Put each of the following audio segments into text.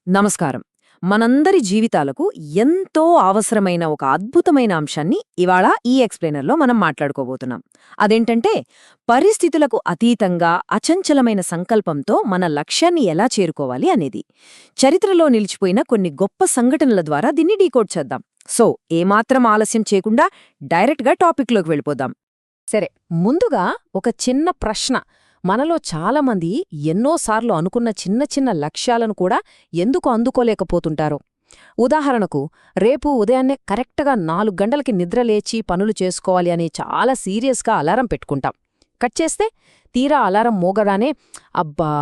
నమస్కారం. మనందరి జీవితాలకు ఎంతో అవసరమైన ఒక అద్భుతమైన అంశాన్ని ఇవాళ ఈ ఎక్స్‌ప్లెయినర్‌లో మనం మాట్లాడుకోబోతున్నాం. అదేంటంటే, పరిస్థితులకు అతీతంగా అచంచలమైన సంకల్పంతో మన లక్ష్యాన్ని ఎలా చేరుకోవాలి అనేది. చరిత్రలో నిలిచిపోయిన కొన్ని గొప్ప సంఘటనల ద్వారా దీన్ని డీకోడ్ చేద్దాం. సో, ఏమాత్రం ఆలస్యం చేయకుండా డైరెక్ట్‌గా టాపిక్‌లోకి వెళ్ళిపోదాం. సరే, ముందుగా ఒక చిన్న ప్రశ్న. మనలో చాలామంది ఎన్నోసార్లు అనుకున్న చిన్న చిన్న లక్ష్యాలను కూడా ఎందుకు అందుకోలేకపోతుంటారో. ఉదాహరణకు, రేపు ఉదయాన్నే కరెక్ట్గా 4 గంటలకి నిద్రలేచి పనులు చేసుకోవాలి అని చాలా సీరియస్గా అలారం పెట్టుకుంటాం. కట్ చేస్తే తీరా అలారం మోగగానే అబ్బా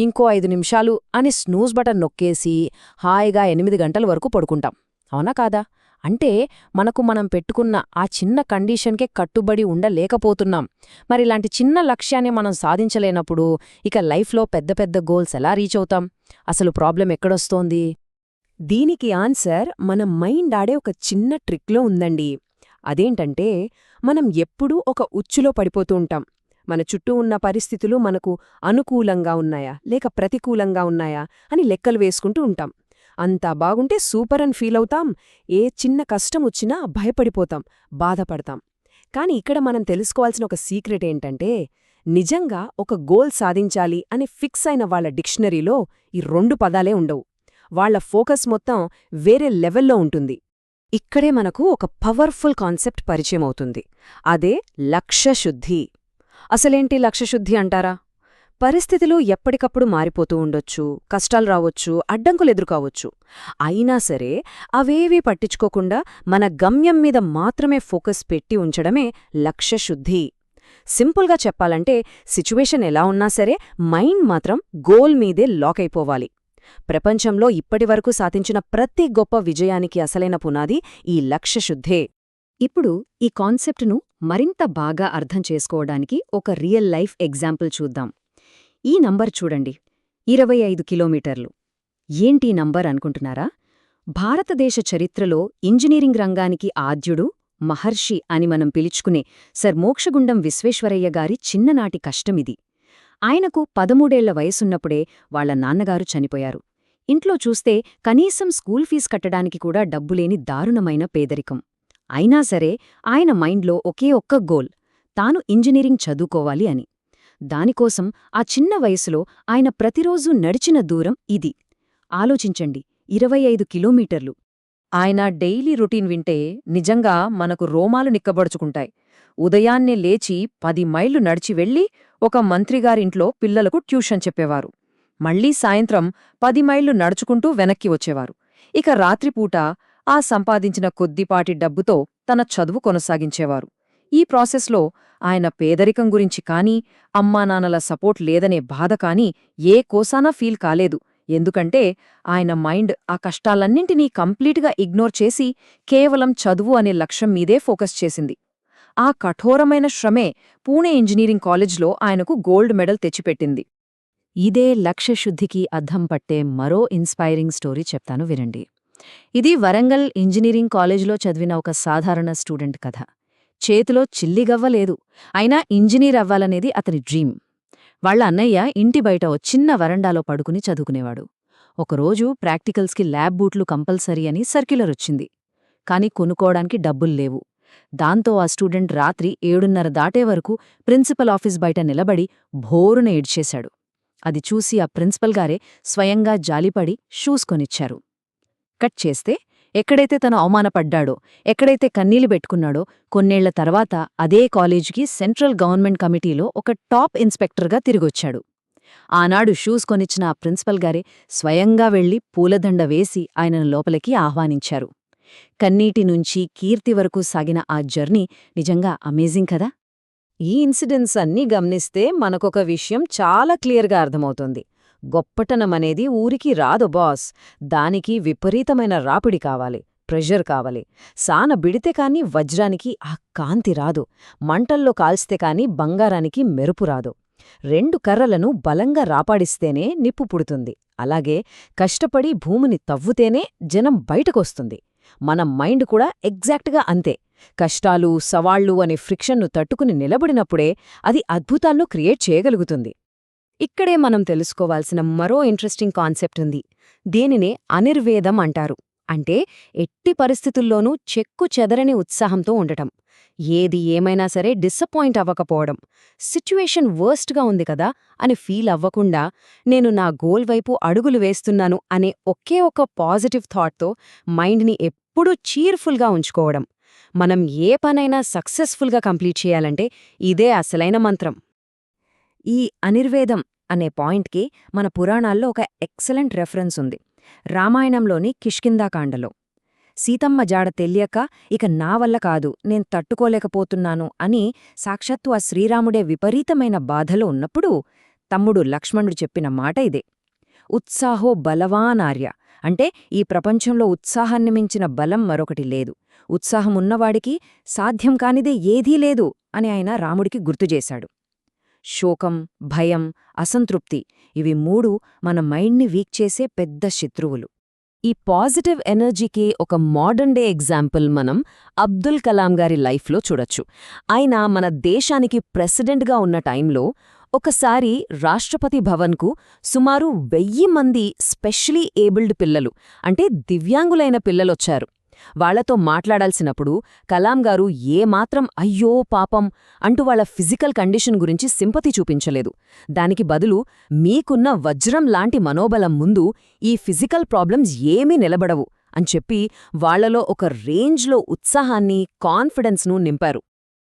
ఇంకో 5 నిమిషాలు అని స్నూజ్ బటన్ నొక్కేసి హాయిగా 8 గంటల వరకు పడుకుంటాం. అవునా కాదా? అంటే మనకు మనం పెట్టుకున్న ఆ చిన్న కండిషన్కే కట్టుబడి ఉండలేకపోతున్నాం. మరిలాంటి చిన్న లక్ష్యాన్ని మనం సాధించలేనప్పుడు ఇక లైఫ్లో పెద్ద పెద్ద గోల్స్ ఎలా రీచ్ అవుతాం? అసలు ప్రాబ్లం ఎక్కడొస్తోంది? దీనికి ఆన్సర్ మన మైండ్ ఆడే ఒక చిన్న ట్రిక్లో ఉందండి. అదేంటంటే, మనం ఎప్పుడూ ఒక ఉచ్చులో పడిపోతూ ఉంటాం. మన చుట్టూ ఉన్న పరిస్థితులు మనకు అనుకూలంగా ఉన్నాయా లేక ప్రతికూలంగా ఉన్నాయా అని లెక్కలు వేసుకుంటూ ఉంటాం. అంతా బాగుంటే సూపర్ అని ఫీలవుతాం. ఏ చిన్న కష్టమొచ్చినా భయపడిపోతాం, బాధపడతాం. కాని ఇక్కడ మనం తెలుసుకోవాల్సిన ఒక సీక్రెట్ ఏంటంటే, నిజంగా ఒక గోల్ సాధించాలి అని ఫిక్స్ అయిన వాళ్ల డిక్షనరీలో ఈ 2 పదాలే ఉండవు. వాళ్ల ఫోకస్ మొత్తం వేరే లెవెల్లో ఉంటుంది. ఇక్కడే మనకు ఒక పవర్ఫుల్ కాన్సెప్ట్ పరిచయమవుతుంది. అదే లక్ష్యశుద్ధి. అసలేంటి లక్ష్యశుద్ధి అంటారా? పరిస్థితులు ఎప్పటికప్పుడు మారిపోతూ ఉండొచ్చు, కష్టాలు రావొచ్చు, అడ్డంకులెదురుకావొచ్చు. అయినా సరే అవేవీ పట్టించుకోకుండా మన గమ్యం మీద మాత్రమే ఫోకస్ పెట్టి ఉంచడమే లక్ష్యశుద్ధి. సింపుల్గా చెప్పాలంటే, సిచ్యువేషన్ ఎలా ఉన్నా సరే మైండ్ మాత్రం గోల్ మీదే లాక్ అయిపోవాలి. ప్రపంచంలో ఇప్పటివరకు సాధించిన ప్రతి గొప్ప విజయానికి అసలైన పునాది ఈ లక్ష్యశుద్ధే. ఇప్పుడు ఈ కాన్సెప్ట్ను మరింత బాగా అర్థం చేసుకోవడానికి ఒక రియల్ లైఫ్ ఎగ్జాంపుల్ చూద్దాం. ఈ నంబర్ చూడండి, 25 కిలోమీటర్లు. ఏంటీ నంబర్ అనుకుంటున్నారా? భారతదేశ చరిత్రలో ఇంజనీరింగ్ రంగానికి ఆద్యుడు, మహర్షి అని మనం పిలుచుకునే సర్ మోక్షగుండం విశ్వేశ్వరయ్య గారి చిన్ననాటి కష్టమిది. ఆయనకు 13 వయసున్నప్పుడే వాళ్ల నాన్నగారు చనిపోయారు. ఇంట్లో చూస్తే కనీసం స్కూల్ ఫీజు కట్టడానికి కూడా డబ్బులేని దారుణమైన పేదరికం. అయినా సరే ఆయన మైండ్లో ఒకే ఒక్క గోల్, తాను ఇంజనీరింగ్ చదువుకోవాలి అని. దానికోసం ఆ చిన్న వయసులో ఆయన ప్రతిరోజూ నడిచిన దూరం ఇది. ఆలోచించండి, 25 కిలోమీటర్లు. ఆయన డైలీ రొటీన్ వింటే నిజంగా మనకు రోమాలు నిక్కబడుచుకుంటాయి. ఉదయాన్నే లేచి 10 మైళ్లు నడిచి వెళ్ళి ఒక మంత్రిగారింట్లో పిల్లలకు ట్యూషన్ చెప్పేవారు. మళ్లీ సాయంత్రం 10 మైళ్లు నడుచుకుంటూ వెనక్కి వచ్చేవారు. ఇక రాత్రిపూట ఆ సంపాదించిన కొద్దిపాటి డబ్బుతో తన చదువు కొనసాగించేవారు. ఈ ప్రాసెస్లో ఆయన పేదరికం గురించి కానీ, అమ్మానాన్నల సపోర్ట్ లేదనే బాధ కానీ ఏ కోసానా ఫీల్ కాలేదు. ఎందుకంటే ఆయన మైండ్ ఆ కష్టాలన్నింటినీ కంప్లీట్గా ఇగ్నోర్ చేసి కేవలం చదువు అనే లక్ష్యం మీదే ఫోకస్ చేసింది. ఆ కఠోరమైన శ్రమే పూణే ఇంజనీరింగ్ కాలేజ్లో ఆయనకు గోల్డ్ మెడల్ తెచ్చిపెట్టింది. ఇదే లక్ష్యశుద్ధికి అద్దం పట్టే మరో ఇన్స్పైరింగ్ స్టోరీ చెప్తాను వినండి. ఇది వరంగల్ ఇంజనీరింగ్ కాలేజ్లో చదివిన ఒక సాధారణ స్టూడెంట్ కథ. చేతిలో చిల్లిగవ్వలేదు, అయినా ఇంజనీర్ అవ్వాలనేది అతని డ్రీమ్. వాళ్ల అన్నయ్య ఇంటి బయట ఓ చిన్న వరండాలో పడుకుని చదువుకునేవాడు. ఒకరోజు ప్రాక్టికల్స్కి ల్యాబ్ బూట్లు కంపల్సరీ అని సర్క్యులరొచ్చింది. కాని కొనుక్కోవడానికి డబ్బుల్లేవు. దాంతో ఆ స్టూడెంట్ రాత్రి 7:30 దాటే వరకు ప్రిన్సిపల్ ఆఫీస్ బయట నిలబడి భోరున ఏడ్చేశాడు. అది చూసి ఆ ప్రిన్సిపల్ గారే స్వయంగా జాలిపడి షూస్ కొనిచ్చారు. కట్ చేస్తే, ఎక్కడైతే తను అవమానపడ్డాడో, ఎక్కడైతే కన్నీళ్లు పెట్టుకున్నాడో, కొన్నేళ్ల తర్వాత అదే కాలేజీకి సెంట్రల్ గవర్నమెంట్ కమిటీలో ఒక టాప్ ఇన్స్పెక్టర్గా తిరిగొచ్చాడు. ఆనాడు షూస్ కొనిచ్చిన ఆ ప్రిన్సిపల్ గారే స్వయంగా వెళ్లి పూలదండ వేసి ఆయనను లోపలికి ఆహ్వానించారు. కన్నీటి నుంచి కీర్తి వరకు సాగిన ఆ జర్నీ నిజంగా అమేజింగ్ కదా? ఈ ఇన్సిడెంట్స్ అన్నీ గమనిస్తే మనకొక విషయం చాలా క్లియర్గా అర్థమవుతుంది. గొప్పటనమనేది ఊరికి రాదు బాస్. దానికి విపరీతమైన రాపిడి కావాలి, ప్రెషర్ కావాలి. సాన బిడితే కాని వజ్రానికి ఆ కాంతి రాదు. మంటల్లో కాల్స్తే కాని బంగారానికి మెరుపు రాదు. 2 కర్రలను బలంగా రాపాడిస్తేనే నిప్పు పుడుతుంది. అలాగే కష్టపడి భూమిని తవ్వుతేనే జనం బయటకొస్తుంది. మన మైండ్ కూడా ఎగ్జాక్ట్గా అంతే. కష్టాలు, సవాళ్లు అనే ఫ్రిక్షన్ను తట్టుకుని నిలబడినప్పుడే అది అద్భుతాలను క్రియేట్ చేయగలుగుతుంది. ఇక్కడే మనం తెలుసుకోవాల్సిన మరో ఇంట్రెస్టింగ్ కాన్సెప్ట్ ఉంది. దీనినే అనిర్వేదం అంటారు. అంటే ఎట్టి పరిస్థితుల్లోనూ చెక్కు చెదరని ఉత్సాహంతో ఉండటం. ఏది ఏమైనా సరే డిసప్పాయింట్ అవ్వకపోవడం. సిట్యుయేషన్ వర్స్ట్గా ఉంది కదా అని ఫీల్ అవ్వకుండా నేను నా గోల్ వైపు అడుగులు వేస్తున్నాను అనే ఒకే ఒక పాజిటివ్ థాట్తో మైండ్ని ఎప్పుడూ చీర్ఫుల్గా ఉంచుకోవడం. మనం ఏ పనైనా సక్సెస్ఫుల్గా కంప్లీట్ చేయాలంటే ఇదే అసలైన మంత్రం. ఈ అనిర్వేదం అనే పాయింట్కి మన పురాణాల్లో ఒక ఎక్సలెంట్ రెఫరెన్స్ ఉంది. రామాయణంలోని కిష్కింధాకాండలో సీతమ్మ జాడ తెలియక ఇక నా వల్ల కాదు, నేను తట్టుకోలేకపోతున్నాను అని సాక్షాత్తు ఆ శ్రీరాముడే విపరీతమైన బాధలో ఉన్నప్పుడు తమ్ముడు లక్ష్మణుడు చెప్పిన మాట ఇదే. ఉత్సాహో బలవానార్య. అంటే ఈ ప్రపంచంలో ఉత్సాహాన్ని మించిన బలం మరొకటి లేదు. ఉత్సాహమున్నవాడికి సాధ్యం కానిదే ఏదీ లేదు అని ఆయన రాముడికి గుర్తుచేశాడు. శోకం, భయం, అసంతృప్తి ఇవి మూడు మన మైండ్ని వీక్ చేసే పెద్ద శత్రువులు. ఈ పాజిటివ్ ఎనర్జీకి ఒక మోడర్న్ డే ఎగ్జాంపుల్ మనం అబ్దుల్ కలాం గారి లైఫ్లో చూడొచ్చు. ఆయన మన దేశానికి ప్రెసిడెంట్గా ఉన్న టైంలో ఒకసారి రాష్ట్రపతి భవన్కు సుమారు 1000 మంది స్పెషలీ ఏబుల్డ్ పిల్లలు, అంటే దివ్యాంగులైన పిల్లలొచ్చారు. వాళ్లతో మాట్లాడాల్సినప్పుడు కలాం గారు ఏమాత్రం అయ్యో పాపం అంటూ వాళ్ల ఫిజికల్ కండిషన్ గురించి సింపతి చూపించలేదు. దానికి బదులు మీకున్న వజ్రం లాంటి మనోబలం ముందు ఈ ఫిజికల్ ప్రాబ్లమ్స్ ఏమీ నిలబడవు అని చెప్పి వాళ్లలో ఒక రేంజ్లో ఉత్సాహాన్ని, కాన్ఫిడెన్స్ను నింపారు.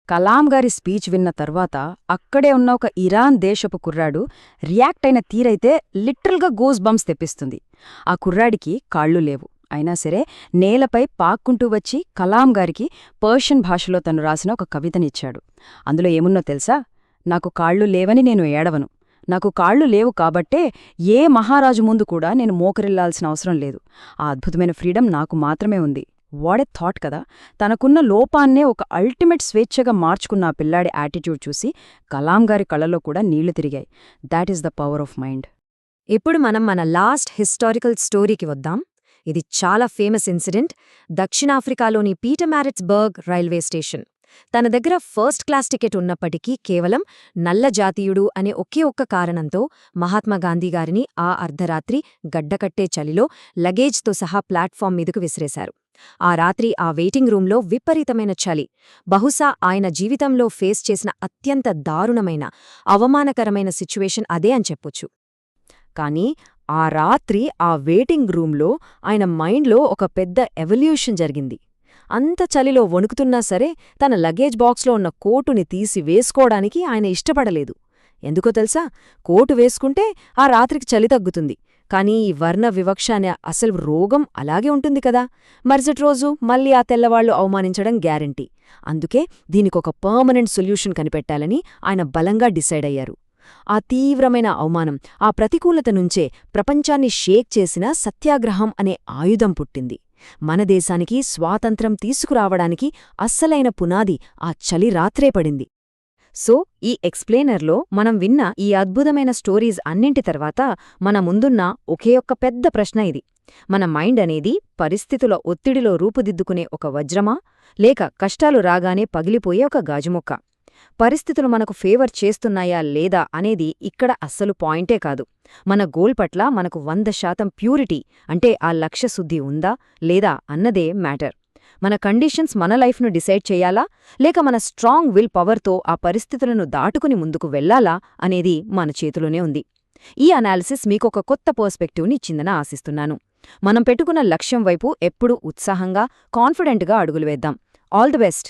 కలాం గారి స్పీచ్ విన్న తర్వాత అక్కడే ఉన్న ఒక ఇరాన్ దేశపు కుర్రాడు రియాక్ట్ అయిన తీరైతే లిటరల్గా గోస్ బంప్స్ తెప్పిస్తుంది. ఆ కుర్రాడికి కాళ్ళు లేవు. అయినా సరే నేలపై పాక్కుంటూ వచ్చి కలాం గారికి పర్షియన్ భాషలో తను రాసిన ఒక కవితనిచ్చాడు. అందులో ఏమున్నో తెలుసా? నాకు కాళ్ళు లేవని నేను ఏడవను. నాకు కాళ్ళు లేవు కాబట్టే ఏ మహారాజు ముందు కూడా నేను మోకరిల్లాల్సిన అవసరం లేదు. ఆ అద్భుతమైన ఫ్రీడమ్ నాకు మాత్రమే ఉంది. వాడే థాట్ కదా! తనకున్న లోపాన్నే ఒక అల్టిమేట్ స్వేచ్ఛగా మార్చుకున్న ఆ పిల్లాడి యాటిట్యూడ్ చూసి కలాం గారి కళ్ళలో కూడా నీళ్లు తిరిగాయి. That is the power of mind. ఇప్పుడు మనం మన లాస్ట్ హిస్టారికల్ స్టోరీకి వద్దాం. ఇది చాలా ఫేమస్ ఇన్సిడెంట్. దక్షిణాఫ్రికాలోని పీటర్మారిట్స్బర్గ్ రైల్వే స్టేషన్. తన దగ్గర ఫస్ట్ క్లాస్ టికెట్ ఉన్నప్పటికీ కేవలం నల్ల జాతీయుడు అనే ఒకే ఒక్క కారణంతో మహాత్మాగాంధీగారిని ఆ అర్ధరాత్రి గడ్డకట్టే చలిలో లగేజ్తో సహా ప్లాట్ఫామ్ మీదకు విసిరేశారు. ఆ రాత్రి ఆ వెయిటింగ్ రూంలో విపరీతమైన చలి. బహుశా ఆయన జీవితంలో ఫేస్ చేసిన అత్యంత దారుణమైన, అవమానకరమైన సిచ్యువేషన్ అదే అని చెప్పొచ్చు. కానీ ఆ రాత్రి ఆ వెయిటింగ్ రూంలో ఆయన మైండ్లో ఒక పెద్ద ఎవల్యూషన్ జరిగింది. అంత చలిలో వణుకుతున్నా సరే తన లగేజ్ బాక్స్లో ఉన్న కోటుని తీసి వేసుకోవడానికి ఆయన ఇష్టపడలేదు. ఎందుకో తెలుసా? కోటు వేసుకుంటే ఆ రాత్రికి చలి తగ్గుతుంది. కానీ ఈ వర్ణ వివక్ష అనే అసలు రోగం అలాగే ఉంటుంది కదా. మరుసటి రోజు మళ్ళీ ఆ తెల్లవాళ్లు అవమానించడం గ్యారంటీ. అందుకే దీనికొక పర్మనెంట్ సొల్యూషన్ కనిపెట్టాలని ఆయన బలంగా డిసైడ్ అయ్యారు. ఆ తీవ్రమైన అవమానం, ఆ ప్రతికూలత నుంచే ప్రపంచాన్ని షేక్ చేసిన సత్యాగ్రహం అనే ఆయుధం పుట్టింది. మన దేశానికి స్వాతంత్ర్యం తీసుకురావడానికి అస్సలైన పునాది ఆ చలి రాత్రే పడింది. సో ఈ ఎక్స్ప్లెయినర్లో మనం విన్న ఈ అద్భుతమైన స్టోరీస్ అన్నింటి తర్వాత మన ముందున్న ఒకే ఒక్క పెద్ద ప్రశ్న ఇది. మన మైండ్ అనేది పరిస్థితుల ఒత్తిడిలో రూపుదిద్దుకునే ఒక వజ్రమా, లేక కష్టాలు రాగానే పగిలిపోయే ఒక గాజుమొక్క? పరిస్థితులు మనకు ఫేవర్ చేస్తున్నాయా లేదా అనేది ఇక్కడ అస్సలు పాయింటే కాదు. మన గోల్ పట్ల మనకు 100% ప్యూరిటీ, అంటే ఆ లక్ష్యశుద్ధి ఉందా లేదా అన్నదే మ్యాటర్. మన కండిషన్స్ మన లైఫ్ను డిసైడ్ చేయాలా, లేక మన స్ట్రాంగ్ విల్ పవర్తో ఆ పరిస్థితులను దాటుకుని ముందుకు వెళ్లాలా అనేది మన చేతిలోనే ఉంది. ఈ అనాలిసిస్ మీకొక కొత్త పర్స్పెక్టివ్ని ఇచ్చిందని ఆశిస్తున్నాను. మనం పెట్టుకున్న లక్ష్యం వైపు ఎప్పుడూ ఉత్సాహంగా, కాన్ఫిడెంట్గా అడుగులు వేద్దాం. All the best.